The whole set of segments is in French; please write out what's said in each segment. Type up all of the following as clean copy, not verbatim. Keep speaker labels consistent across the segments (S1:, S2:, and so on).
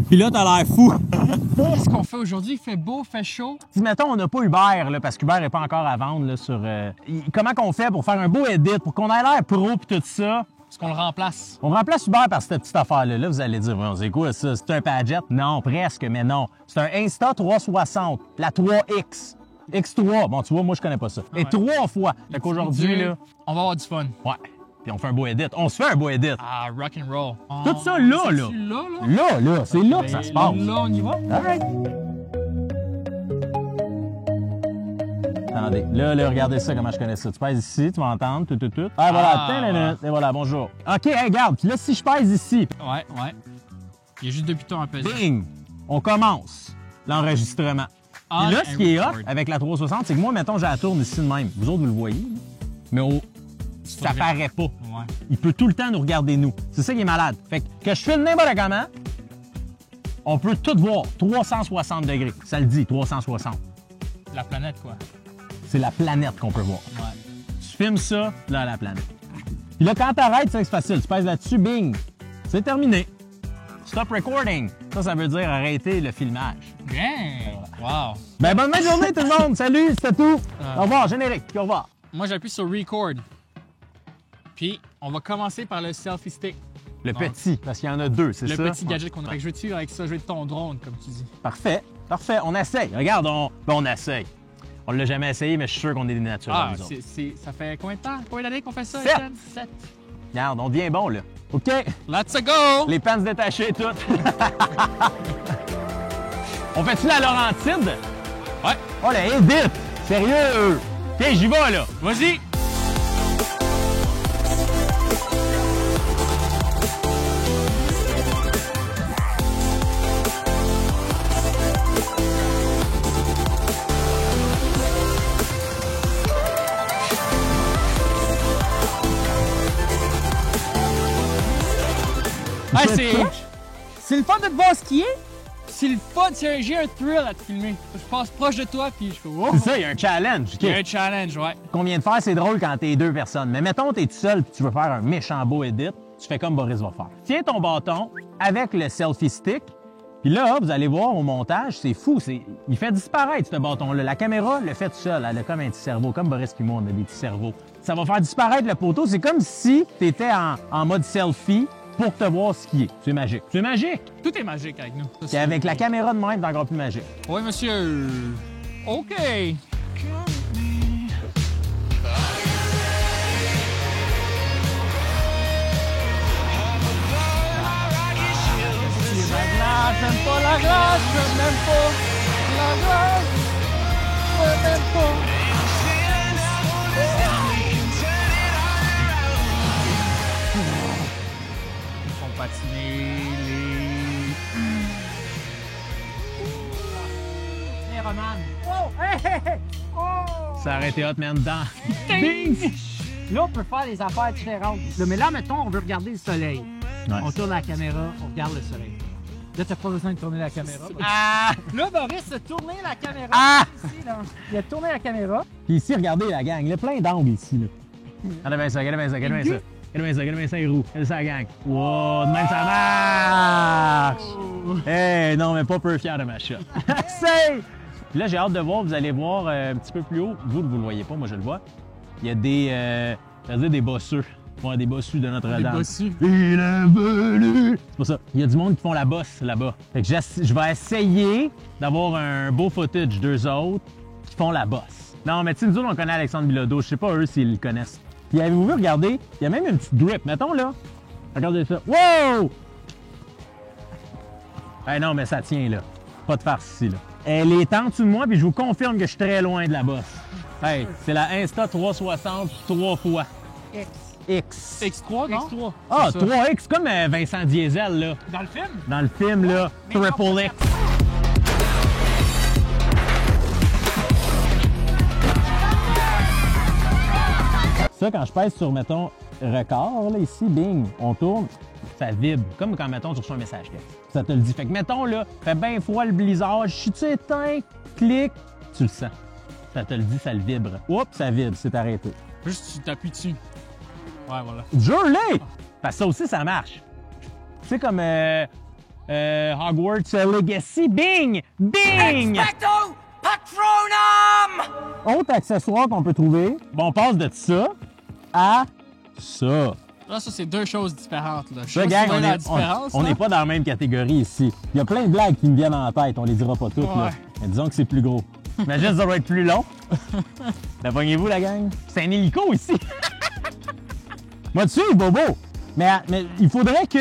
S1: Puis là, t'as l'air fou.
S2: Qu'est-ce qu'on fait aujourd'hui? Il fait beau, il fait chaud.
S1: Si, mettons, on n'a pas Uber, là, parce qu'Uber n'est pas encore à vendre là, sur... Comment qu'on fait pour faire un beau edit, pour qu'on ait l'air pro puis tout ça?
S2: Est-ce qu'on le remplace?
S1: On remplace Uber par cette petite affaire-là. Là, vous allez dire, c'est quoi ça? C'est un Padgett? Non, presque, mais non. C'est un Insta360, la 3X. X3, bon, tu vois, moi, je connais pas ça. Et 3 fois. Fait qu'aujourd'hui, là...
S2: On va avoir du fun.
S1: Ouais. Puis on fait un beau edit. On se fait un beau edit.
S2: Ah, rock and roll.
S1: Tout ça là, là. Là, c'est là que ça se passe.
S2: Là, on y va.
S1: All right. Attendez, là, regardez ça, comment je connais ça. Tu pèses ici, tu vas entendre, tout. Ah, voilà, et voilà, bonjour. OK, hey, regarde, puis là, si je pèse ici...
S2: Ouais. Il y a juste 2 pitons à peser.
S1: Bing! On commence l'enregistrement. Puis là, ce qui est hot avec la 360, c'est que moi, mettons, je la tourne ici de même. Vous autres, vous le voyez, mais ça paraît pas.
S2: Ouais.
S1: Il peut tout le temps nous regarder, nous. C'est ça qui est malade. Fait que je filme n'importe comment, on peut tout voir, 360 degrés. Ça le dit, 360.
S2: La planète, quoi.
S1: C'est la planète qu'on peut voir.
S2: Ouais.
S1: Tu filmes ça, là, la planète. Puis là, quand t'arrêtes, c'est facile. Tu pèses là-dessus, bing! C'est terminé. Stop recording. Ça veut dire arrêter le filmage.
S2: Bien! Wow!
S1: Ben, bonne journée, tout le monde! Salut, c'était tout! Au revoir, générique, au revoir.
S2: Moi, j'appuie sur Record. Puis, on va commencer par le selfie stick.
S1: Le petit, parce qu'il y en a 2, c'est ça?
S2: Le petit gadget qu'on a. Fait que je vais-tu avec ça, je vais de ton drone, comme tu dis.
S1: Parfait, on essaye. Regarde, on essaye. On l'a jamais essayé, mais je suis sûr qu'on est des naturels, nous autres.
S2: Ça fait combien de temps? Combien d'années qu'on fait ça,
S1: 7.
S2: Étienne? 7.
S1: Regarde, on devient bon, là. OK?
S2: Let's go!
S1: Les pants détachés, toutes. On fait-tu la Laurentide?
S2: Ouais.
S1: Oh, la Edith! Sérieux? OK, j'y vais, là.
S2: Vas-y! Ah, c'est le fun de te voir skier. C'est le fun, j'ai un thrill à te filmer. Je passe proche de toi, puis je fais wow.
S1: C'est ça, il y a un challenge.
S2: Il y a un challenge, ouais.
S1: Qu'on vient de faire, c'est drôle quand t'es 2 personnes. Mais mettons, t'es tout seul et tu veux faire un méchant beau edit, tu fais comme Boris va faire. Tiens ton bâton avec le selfie stick, puis là, vous allez voir au montage, c'est fou. Il fait disparaître ce bâton-là. La caméra le fait tout seul. Elle a comme un petit cerveau, comme Boris et moi, on a des petits cerveaux. Ça va faire disparaître le poteau. C'est comme si t'étais en mode selfie pour te voir skier. C'est magique. C'est magique!
S2: Tout est magique avec nous.
S1: Et avec la caméra de même, c'est encore plus magique.
S2: Oui, monsieur. OK. J'aime pas la glace, je n'aime pas la glace, je n'aime pas. Ils font patiner les Roman. Oh! Hey! Oh!
S1: Ça aurait été hot, man, dedans.
S2: Ding!
S3: Là, on peut faire des affaires différentes. Là, mais là, mettons, on veut regarder le soleil.
S1: Ouais.
S3: On tourne la caméra, on regarde le soleil. Là, t'as pas besoin de tourner la caméra.
S1: Ah!
S3: Là, Boris a tourné la caméra.
S1: Ah!
S3: Ici, là. Il a tourné la caméra.
S1: Puis ici, regardez la gang. Il y a plein d'angles ici, là. Regardez bien ça, regardez bien ça, regardez bien ça. Regardez bien ça, les roues. Regardez ça, la gang. Wow, de même, ça marche! Hey, non, mais pas peu fier de ma shot. C'est! Puis là, j'ai hâte de voir, vous allez voir un petit peu plus haut. Vous ne le voyez pas, moi, je le vois. Il y a des, je veux dire, des bosseux. Ouais, des bossus de Notre-Dame.
S2: Des bossus.
S1: Il est venu! C'est pour ça. Il y a du monde qui font la bosse là-bas. Fait que je vais essayer d'avoir un beau footage d'eux autres qui font la bosse. Non, mais tu sais, nous autres, on connaît Alexandre Bilodeau. Je sais pas eux s'ils le connaissent. Puis avez-vous vu, regardez, il y a même une petite grip. Mettons là. Regardez ça. Wow! Eh non, mais ça tient là. Pas de farce ici là. Elle est en dessous de moi, puis je vous confirme que je suis très loin de la bosse. Hey, c'est la Insta360 3 fois. X.
S2: X3, non? X3.
S1: Ah, 3X, comme Vincent Diesel, là.
S2: Dans le film?
S1: Dans le film, là. Triple X. Ça, quand je pèse sur, mettons, record, là, ici, bing, on tourne, ça vibre. Comme quand, mettons, tu reçois un message texte. Ça te le dit. Fait que, mettons, là, fait bien froid le blizzard, je suis-tu éteint? Clique, tu le sens. Ça te le dit, ça le vibre. Oups, ça vibre, c'est arrêté.
S2: Juste, tu t'appuies dessus. Ouais, voilà.
S1: Jure-les! Parce que ça aussi, ça marche. Tu sais, comme Hogwarts Legacy. Bing! Bing!
S4: Expecto Patronum!
S1: Autre accessoire qu'on peut trouver, bon, on passe de ça à ça.
S2: Là, ça, c'est deux choses différentes. Là. Je
S1: Ça,
S2: sais pas
S1: gang,
S2: si vous voyez la différence.
S1: on
S2: là.
S1: n'est pas dans la même catégorie ici. Il y a plein de blagues qui me viennent en tête, on les dira pas toutes. Là.
S2: Ouais.
S1: Mais disons que c'est plus gros. Imagine, ça va être plus long. La pognez-vous, la gang? C'est un hélico ici. Moi, dessus, Bobo. Mais il faudrait que.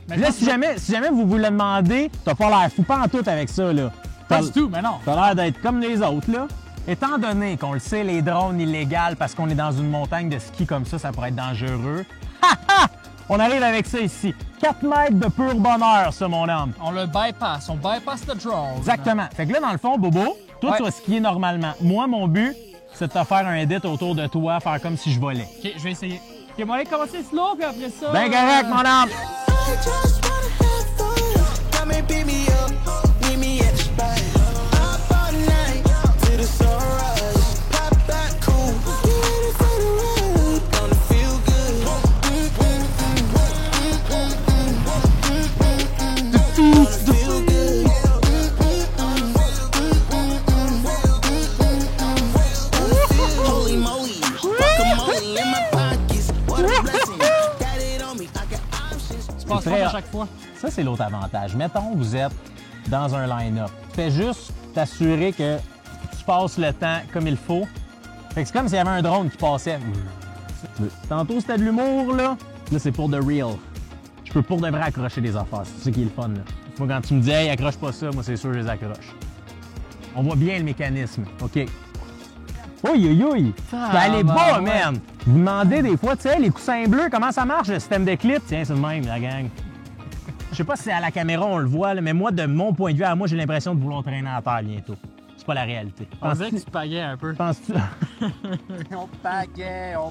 S2: Mais
S1: Là,
S2: quand
S1: si
S2: tu-
S1: jamais vous le demandez, t'as pas l'air fou, pas en tout avec ça, là.
S2: Pas du tout, mais non.
S1: T'as l'air d'être comme les autres, là. Étant donné qu'on le sait, les drones illégales, parce qu'on est dans une montagne de ski comme ça pourrait être dangereux. Ha ha! On arrive avec ça ici. 4 mètres de pur bonheur, ça, mon homme.
S2: On le bypass. On bypass le drone.
S1: Exactement. Fait que là, dans le fond, Bobo, toi,
S2: Ouais.
S1: tu vas skier normalement. Moi, mon but, c'est de te faire un edit autour de toi, faire comme si je volais.
S2: OK, je vais essayer. OK, on va aller commencer slow, puis après ça...
S1: Ben correct, mon homme!
S5: I just wanna have fun. Come and pick me up, meet me at the spot. Up all night till the sunrise. Pop back cool, you ready for the ride? Gonna feel good. Gonna feel good. Holy moly, guacamole in my pockets. What a blessing. Got it on me, I got options.
S2: Tu passes
S1: C'est
S2: pas
S1: très-
S2: à chaque fois.
S1: Ça, c'est l'autre avantage. Mettons, vous êtes dans un line-up. Fais juste t'assurer que tu passes le temps comme il faut. Fait que c'est comme s'il y avait un drone qui passait. Tantôt, c'était de l'humour, là. Là, c'est pour the real. Je peux pour de vrai accrocher des affaires. C'est ça qui est le fun, là. Moi, quand tu me dis, hey, accroche pas ça, moi, c'est sûr, je les accroche. On voit bien le mécanisme. OK. Oui, oui, oui. C'est aller bas,
S2: ouais.
S1: man. Vous demandez des fois, tu sais, les coussins bleus, comment ça marche, le système de clip? Tiens, c'est le même, la gang. Je sais pas si à la caméra, on le voit, là, mais moi, de mon point de vue, à moi, j'ai l'impression de vouloir traîner à terre bientôt. C'est pas la réalité.
S2: On dirait que tu pagais un peu.
S1: Penses-tu?
S3: On pagait,
S2: On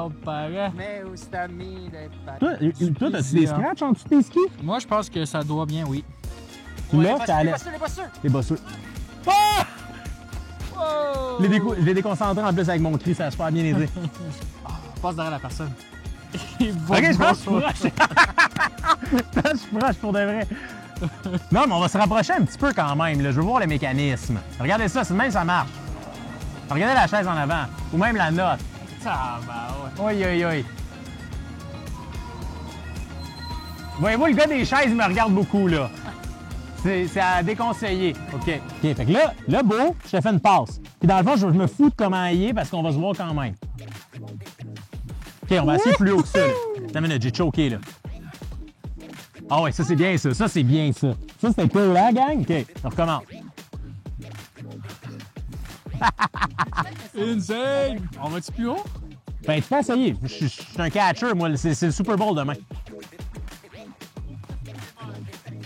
S2: pagait.
S3: mais où c'est mis les
S1: Toi, t'as-tu des scratchs en dessous de tes skis?
S2: Moi, je pense que ça doit bien, oui.
S1: Tu l'as, ça allait.
S3: Les bossures!
S1: T'es bosseux. Ah! Je l'ai déconcentré en plus avec mon cri, ça a super bien aidé.
S2: Passe derrière la personne.
S1: Ok, je pense que je suis proche. Je suis proche pour de vrai. Non, mais on va se rapprocher un petit peu quand même. Là. Je veux voir le mécanisme. Regardez ça, c'est de même ça marche. Regardez la chaise en avant. Ou même la note.
S2: Ah, bah ouais.
S1: Oui, oui, oui. Voyez-vous, le gars des chaises, il me regarde beaucoup, là. C'est à déconseiller. OK. OK, fait que là, beau, je te fais une passe. Puis dans le fond, je me fous de comment il est parce qu'on va se voir quand même. OK, on va essayer plus haut que ça, là. Attends une minute, j'ai choqué, là. Ah ouais, ça, c'est bien, ça. Ça, c'est bien, ça. Ça, c'était cool, hein, gang? OK, on recommence.
S2: Insane! On va-tu plus haut?
S1: Ben, tu peux essayer. Je suis un catcher, moi. C'est le Super Bowl demain.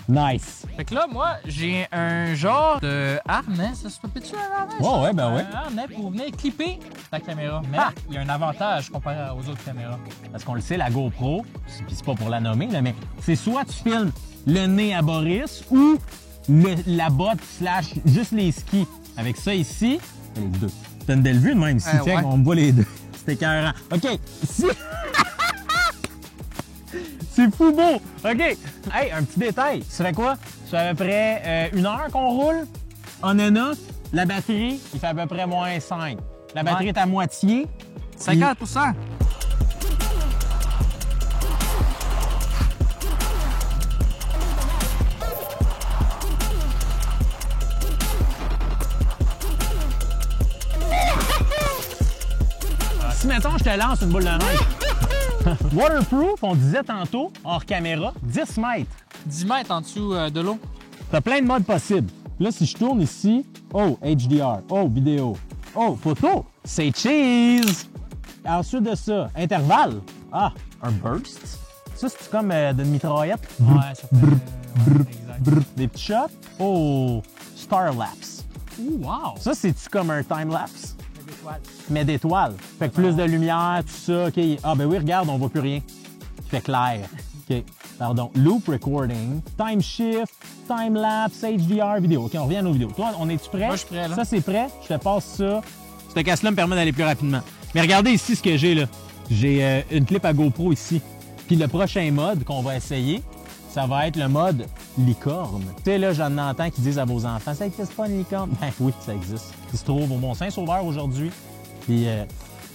S1: Nice.
S2: Fait que là, moi, j'ai un genre de harnais. Ça se peut-tu un harnais?
S1: Ouais, ouais, ben ouais.
S2: Un harnais pour venir clipper ta caméra. Mais
S1: Ah!
S2: il y a un avantage comparé aux autres caméras.
S1: Parce qu'on le sait, la GoPro, puis c'est pas pour la nommer, là, mais c'est soit tu filmes le nez à Boris ou la botte slash juste les skis. Avec ça ici, les deux. T'as une belle vue de même ici, check,
S2: ouais.
S1: on me voit les deux. C'est écœurant. OK, ici... C'est fou beau! OK. Hey, un petit détail. Tu fais quoi? Ça fait à peu près 1 heure qu'on roule. On en a. La batterie, il fait à peu près moins 5. La batterie
S2: Ouais.
S1: est à moitié.
S2: 50%!
S1: Si, mettons, je te lance une boule de neige. Waterproof, on disait tantôt, hors caméra, 10 mètres.
S2: 10 mètres en dessous de l'eau.
S1: T'as plein de modes possibles. Là, si je tourne ici, oh, HDR, oh, vidéo, oh, photo, c'est cheese. Ensuite de ça, intervalle. Ah, un burst. Ça, c'est comme de mitraillette.
S2: Ouais, ça fait... ouais, exact.
S1: Des petits shots. Oh, star lapse.
S2: Ouh, wow!
S1: Ça, c'est-tu comme un time lapse? Mais d'étoiles. Fait que plus de lumière, tout ça. OK. Ah, ben oui, regarde, on voit plus rien. Il fait clair. OK. Pardon. Loop recording, time shift, time lapse, HDR, vidéo. OK, on revient à nos vidéos. Toi, on est-tu prêt?
S2: Moi, je suis prêt, là.
S1: Ça, c'est prêt. Je te passe ça. Cette casse-là me permet d'aller plus rapidement. Mais regardez ici ce que j'ai, là. J'ai une clip à GoPro ici. Puis le prochain mode qu'on va essayer, ça va être le mode licorne. Tu sais, là, j'en entends qui disent à vos enfants, ça n'existe pas une licorne? Ben oui, ça existe. Il se trouve au Mont-Saint-Sauveur aujourd'hui. Puis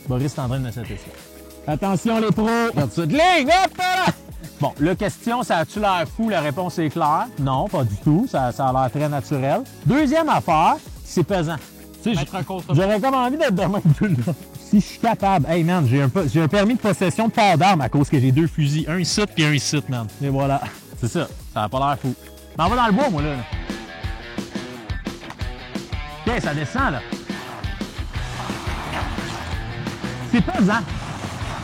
S1: Boris est en train de me setter ça. Attention les pros! Partie de ligne! Hop là! Bon, la question, ça a-tu l'air fou? La réponse est claire. Non, pas du tout. Ça a l'air très naturel. Deuxième affaire, c'est pesant. Tu sais, j'aurais comme envie d'être de même tout le temps. Si je suis capable, hey man, j'ai un permis de possession de port d'armes à cause que j'ai 2 fusils. Un ici puis un ici, man. Et voilà. C'est ça. Ça a pas l'air fou. M'en va dans le bois, moi, là. OK, ça descend, là. C'est pesant.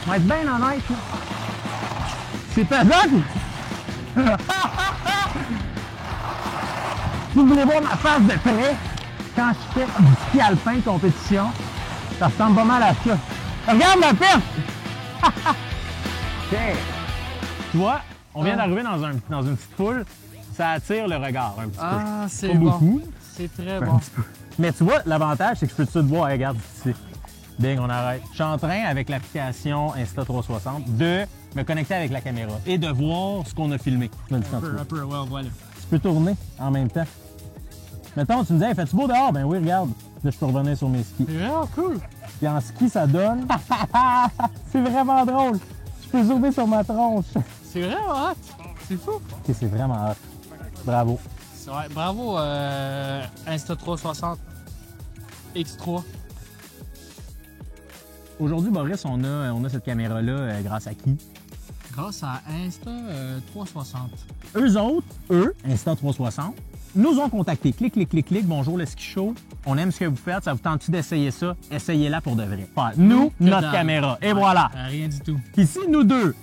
S1: On va être bien honnête, là. C'est pesant, puis... Si vous voulez voir ma face de près, quand je fais du ski alpin compétition, ça ressemble pas mal à ça. Regarde ma perte! OK. Tu vois, on vient d'arriver dans une petite foule. Ça attire le regard un petit peu.
S2: Ah, c'est
S1: pas
S2: bon.
S1: beaucoup.
S2: C'est très
S1: Un
S2: bon.
S1: petit peu. Mais tu vois, l'avantage, c'est que je peux tout de suite voir. Regarde ici. Bing, on arrête. Je suis en train, avec l'application Insta360, de me connecter avec la caméra et de voir ce qu'on a filmé.
S2: Un peu, ouais, voilà.
S1: Tu peux tourner en même temps. Mettons, tu me dis, hey, fais-tu beau dehors? Ben oui, regarde. Là, je peux revenir sur mes skis.
S2: C'est vraiment cool.
S1: Puis en ski, ça donne. C'est vraiment drôle. Je peux zoomer sur ma tronche.
S2: C'est vraiment hot. C'est fou.
S1: OK, c'est vraiment hot. Bravo.
S2: C'est vrai. Bravo, Insta360 X3.
S1: Aujourd'hui, Boris, on a cette caméra-là grâce à qui?
S2: Grâce à Insta360.
S1: Eux, Insta360, nous ont contactés. Clic, clic, clic, clic. Bonjour, le ski show. On aime ce que vous faites. Ça vous tente-tu d'essayer ça? Essayez-la pour de vrai. Enfin, nous, notre caméra. Et voilà.
S2: Rien du tout.
S1: Puis si nous deux,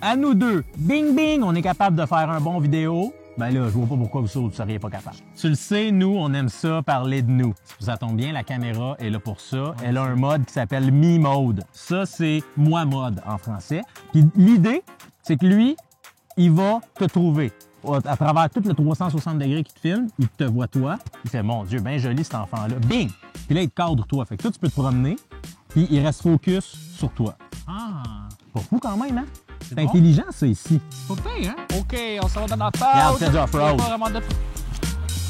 S1: bing, bing, on est capable de faire un bon vidéo, ben là, je vois pas pourquoi vous ne seriez pas capable. Tu le sais, nous, on aime ça, parler de nous. Ça tombe bien, la caméra est là pour ça. Elle a un mode qui s'appelle Me Mode. Ça, c'est moi mode en français. Puis l'idée, c'est que lui, il va te trouver. À travers tout le 360 degrés qu'il te filme, il te voit toi. Il fait, mon Dieu, bien joli cet enfant-là. Bing! Puis là, il te cadre toi. Fait que toi, tu peux te promener, puis il reste focus sur toi.
S2: Ah,
S1: Pas fou quand même, hein? C'est
S2: bon.
S1: intelligent, ça, ici.
S2: c'est pas pire, hein? OK, on s'en va dans la
S1: Regarde,
S2: pause.
S1: c'est du off-road.
S2: Pas vraiment de...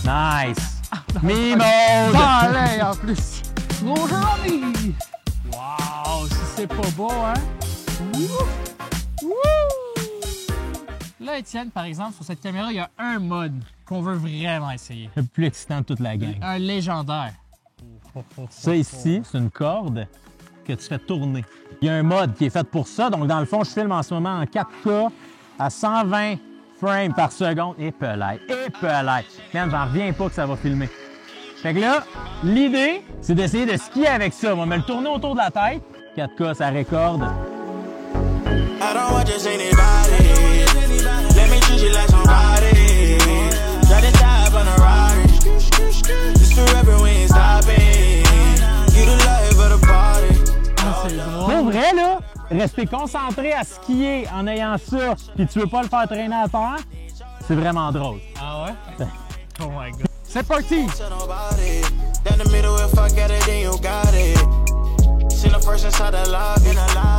S1: Nice! Me Mode!
S2: Allez, en plus. Gros joli! Wow, si c'est pas beau, hein? Wouh! Là, Étienne, par exemple, sur cette caméra, il y a un mode qu'on veut vraiment essayer.
S1: Le plus excitant de toute la gang.
S2: Un légendaire.
S1: Ça ici, c'est une corde que tu fais tourner. Il y a un mode qui est fait pour ça. Donc, dans le fond, je filme en ce moment en 4K à 120 frames par seconde. Et pelette. Man, j'en reviens pas que ça va filmer. Fait que là, l'idée, c'est d'essayer de skier avec ça. On va me le tourner autour de la tête. 4K, ça récorde.
S5: I don't want just anybody. Let me treat you like somebody. Try to dive on a Rari. Just forever we ain't stopping. You the life of the party.
S2: Ah, c'est drôle.
S1: Pour vrai, là, rester concentré à skier en ayant ça, puis tu veux pas le faire traîner à terre, c'est vraiment drôle.
S2: Ah ouais? Oh my God. C'est parti!
S5: To nobody. Down the middle, if I get it, then you got it. Seen the first inside the lobby.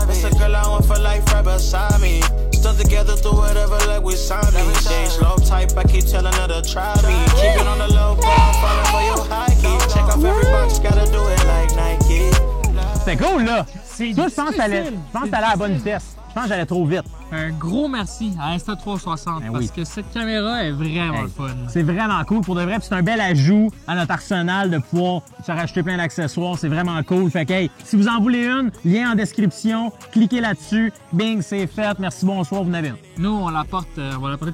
S5: It's a girl I want for life right beside me. Stuck together through whatever, like we signed me. She slow type, I keep telling her to try me. Keep it on the low, I'm falling for your high key. Check off every box, gotta do it like Nike.
S1: C'était cool, là!
S2: C'est
S1: Toi, je pense que t'allais
S2: difficile.
S1: à la bonne vitesse. Je pense que j'allais trop vite.
S2: Un gros merci à Insta360
S1: Ben
S2: parce
S1: oui.
S2: que cette caméra est vraiment le fun.
S1: C'est vraiment cool pour de vrai. Puis c'est un bel ajout à notre arsenal de pouvoir se racheter plein d'accessoires. C'est vraiment cool. Fait que, hey, si vous en voulez une, lien en description, cliquez là-dessus. Bing, c'est fait. Merci, bonsoir, vous en avez une.
S2: Nous, on va l'apporter tout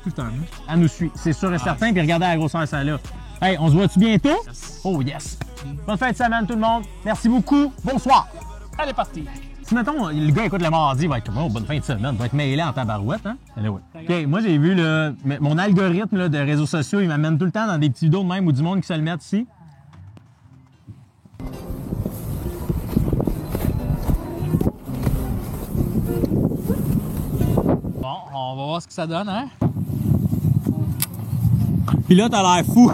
S2: le temps. Hein?
S1: Elle nous suit, c'est sûr et certain. Puis regardez la grosseur, ça là. Hey, on se voit-tu bientôt? Oh yes! Bonne fin de semaine, tout le monde. Merci beaucoup. Bonsoir.
S2: Allez, parti!
S1: Si, mettons, le gars écoute le mardi, il va être comme, oh, bonne fin de semaine, il va être mêlé en tabarouette, hein? Allez, ouais. OK, moi, j'ai vu, là, mon algorithme là, de réseaux sociaux, il m'amène tout le temps dans des petits vidéos de même ou du monde qui se le met ici.
S2: Bon, on va voir ce que ça donne, hein?
S1: Puis là, t'as l'air fou.